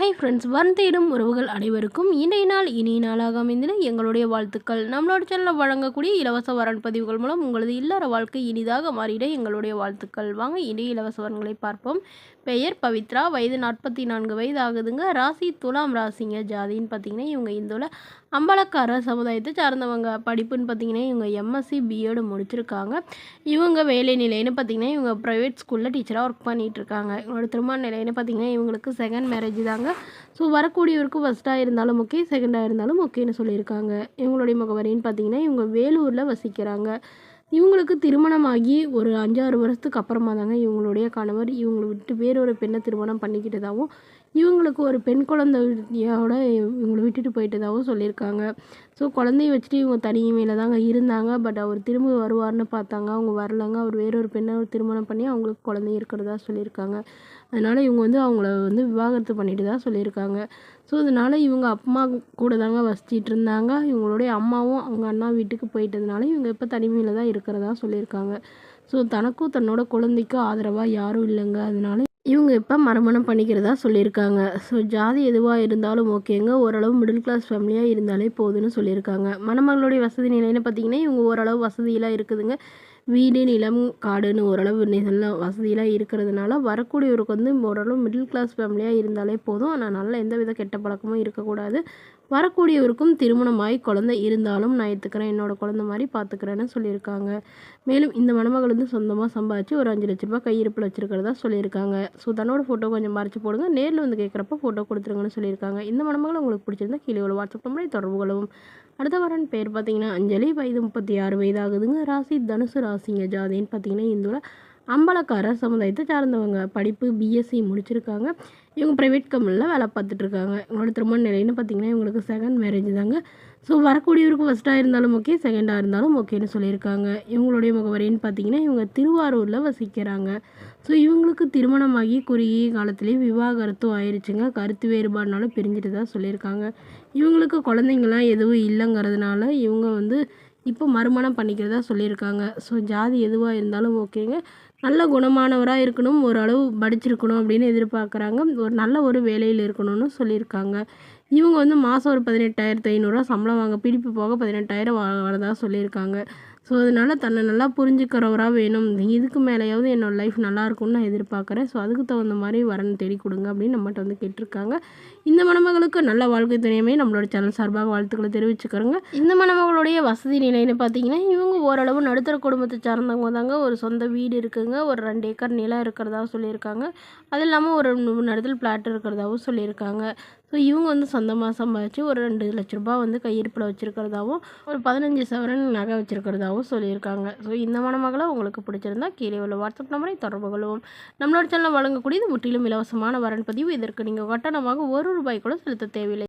Hi friends, வரம் தேடும் உறவுகள் அனைவருக்கும் இன்றைய நாள் இனிய நாளாக அமைந்திட எங்களுடைய வாழ்த்துக்கள். நம்மளோட சேனலில் வழங்கக்கூடிய இலவச வரன் பதிவுகள் மூலம் உங்களது இல்லற வாழ்க்கை இனிதாக மாறிட எங்களுடைய வாழ்த்துக்கள். வாங்க இன்றைய இலவச வரன்களை பார்ப்போம். பெயர் பவித்ரா, வயது 44 வயது ஆகுதுங்க. ராசி துலாம் ராசிங்க. ஜாதின்னு பார்த்தீங்கன்னா இவங்க இந்துல அம்பலக்கார சமுதாயத்தை சார்ந்தவங்க. படிப்புன்னு பார்த்தீங்கன்னா இவங்க எம்எஸ்சி பிஎட் முடிச்சிருக்காங்க. இவங்க வேலை நிலைன்னு பார்த்தீங்கன்னா இவங்க ப்ரைவேட் ஸ்கூலில் டீச்சராக ஒர்க் பண்ணிகிட்ருக்காங்க. இவங்களோட திருமண நிலைன்னு பார்த்தீங்கன்னா இவங்களுக்கு செகண்ட் மேரேஜ் தாங்க. ஸோ வரக்கூடியவருக்கு ஃபஸ்ட்டாக இருந்தாலும் ஓகே, செகண்டாக இருந்தாலும் ஓகேன்னு சொல்லியிருக்காங்க. இவங்களுடைய முகவரின்னு பார்த்தீங்கன்னா இவங்க வேலூரில் வசிக்கிறாங்க. இவங்களுக்கு திருமணமாகி ஒரு 5-6 வருஷத்துக்கு அப்புறமா தாங்க இவங்களுடைய கணவர் இவங்களை விட்டு வேறொரு பெண்ணை திருமணம் பண்ணிக்கிட்டதாகவும், இவங்களுக்கு ஒரு பெண் குழந்தையோட இவங்களை விட்டுட்டு போயிட்டதாகவும் சொல்லியிருக்காங்க. ஸோ குழந்தைய வச்சுட்டு இவங்க தனிமையில் தாங்க இருந்தாங்க. பட் அவர் திரும்ப வருவார்னு பார்த்தாங்க, அவங்க வரலங்க. அவர் வேறொரு பெண்ணை திருமணம் பண்ணி அவங்களுக்கு குழந்தை இருக்கிறதா சொல்லியிருக்காங்க. அதனால் இவங்க அவங்கள விவாகரத்து பண்ணிட்டு தான் சொல்லியிருக்காங்க. ஸோ அதனால் இவங்க அம்மா கூட தாங்க வசிச்சிட்டு இருந்தாங்க. இவங்களுடைய அம்மாவும் அவங்க அண்ணா வீட்டுக்கு போயிட்டதுனால இவங்க இப்போ தனிமையில் தான் இருக்கிறதா சொல்லியிருக்காங்க. ஸோ தனக்கும் தன்னோட குழந்தைக்கும் ஆதரவாக யாரும் இல்லைங்க. அதனால இவங்க இப்போ மறுமணம் பண்ணிக்கிறதா சொல்லியிருக்காங்க. ஸோ ஜாதி எதுவாக இருந்தாலும் ஓகேங்க, ஓரளவு மிடில் கிளாஸ் ஃபேமிலியாக இருந்தாலே போதுன்னு சொல்லியிருக்காங்க. மணமகளுடைய வசதி நிலைன்னு பார்த்தீங்கன்னா இவங்க ஓரளவு வசதியெல்லாம் இருக்குதுங்க. வீடு, நிலம், காடுன்னு ஓரளவு எல்லாம் வசதியெல்லாம் இருக்கிறதுனால வரக்கூடியவருக்கு ஓரளவு மிடில் கிளாஸ் ஃபேமிலியாக இருந்தாலே போதும். ஆனால் நல்ல எந்தவித கெட்ட பழக்கமும் இருக்கக்கூடாது. வரக்கூடியவருக்கும் திருமணமாகி குழந்தை இருந்தாலும் நான் ஏற்றுக்கிறேன், என்னோடய குழந்தை மாதிரி பார்த்துக்கிறேன்னு சொல்லியிருக்காங்க. மேலும் இந்த மணமகள் சொந்தமாக சம்பாதிச்சு ஒரு 5 லட்ச ரூபா கையிருப்பில் வச்சுருக்கிறதா சொல்லியிருக்காங்க. ஸோ தன்னோட ஃபோட்டோ கொஞ்சம் மறைச்சி போடுங்க, நேரில் கேட்குறப்ப ஃபோட்டோ கொடுத்துருங்கன்னு சொல்லியிருக்காங்க. இந்த மணமகள் உங்களுக்கு பிடிச்சிருந்தா கீழே உள்ள வாட்ஸ்அப் நம்பரை தொடர்பு கொள்ளவும். அடுத்த வரன் பேர் பார்த்தீங்கன்னா அஞ்சலி, வயது 36 வயது ஆகுதுங்க. ராசி தனுசு ராசிங்க. ஜாதின்னு பார்த்தீங்கன்னா இந்துல அம்பலக்கார சமுதாயத்தை சார்ந்தவங்க. படிப்பு பிஎஸ்சி முடிச்சிருக்காங்க. இவங்க ப்ரைவேட் கம்பெனியில் வேலை பார்த்துட்ருக்காங்க. இவங்களோட திருமண நிலைன்னு பார்த்தீங்கன்னா இவங்களுக்கு செகண்ட் மேரேஜ் தாங்க. ஸோ வரக்கூடியவருக்கு ஃபஸ்ட்டாக இருந்தாலும் ஓகே, செகண்டாக இருந்தாலும் ஓகேன்னு சொல்லியிருக்காங்க. இவங்களுடைய முகவரின்னு பார்த்தீங்கன்னா இவங்க திருவாரூரில் வசிக்கிறாங்க. ஸோ இவங்களுக்கு திருமணமாகி குறுகிய காலத்துலேயே விவாகரத்தும் ஆயிடுச்சுங்க. கருத்து வேறுபாடுனால பிரிஞ்சுட்டு தான் சொல்லியிருக்காங்க. இவங்களுக்கு குழந்தைங்களாம் எதுவும் இல்லைங்கிறதுனால இவங்க இப்போ மறுமணம் பண்ணிக்கிறதா சொல்லியிருக்காங்க. ஸோ ஜாதி எதுவாக இருந்தாலும் ஓகேங்க, நல்ல குணமானவராக இருக்கணும், ஓரளவு படிச்சிருக்கணும் அப்படின்னு எதிர்பார்க்குறாங்க. நல்ல ஒரு வேலையில் இருக்கணும்னு சொல்லியிருக்காங்க. இவங்க மாதம் ஒரு 18,500 சம்பளம் வாங்க, பிடிப்பு போக 18,000 வரதா சொல்லியிருக்காங்க. ஸோ அதனால் தன்னை நல்லா புரிஞ்சுக்கிறவராக வேணும், இதுக்கு மேலேயாவது என்னோடய லைஃப் நல்லா இருக்கும்னு நான் எதிர்பார்க்குறேன். ஸோ அதுக்கு தகுந்த மாதிரி வரன் தேடி கொடுங்க அப்படின்னு நம்மகிட்ட கேட்டிருக்காங்க. இந்த மணமகளுக்கு நல்ல வாழ்க்கை துணையுமே நம்மளோட சேனல் சார்பாக வாழ்த்துக்களை தெரிவிச்சுக்கிறோங்க. இந்த மணமகளுடைய வசதி நிலைன்னு பார்த்தீங்கன்னா இவங்க ஓரளவு நடுத்தர குடும்பத்தை சார்ந்தவங்க தாங்க. ஒரு சொந்த வீடு இருக்குங்க, ஒரு 2 ஏக்கர் நிலம் இருக்கிறதா சொல்லியிருக்காங்க. அது இல்லாமல் ஒரு 3 இடத்துல பிளாட் இருக்கிறதாவும் சொல்லியிருக்காங்க. ஸோ இவங்க சொந்தமாக சம்பாதிச்சு ஒரு 2 லட்ச ரூபா கையிருப்பில் வச்சுருக்கிறதாவும், ஒரு 15 சவரன் நகை வச்சுருக்கிறதாவும் சொல்லியிருக்காங்க. ஸோ இந்த மணமகளை உங்களுக்கு பிடிச்சிருந்தா கீழே உள்ள வாட்ஸ்அப் நம்பரை தொடர்பு கொள்வோம். நம்மளோட சேனலில் வழங்கக்கூடியது முற்றிலும் இலவசமான வரன் பதிவு. இதற்கு நீங்கள் கட்டணமாக ₹1 கூட செலுத்த தேவையில்லை.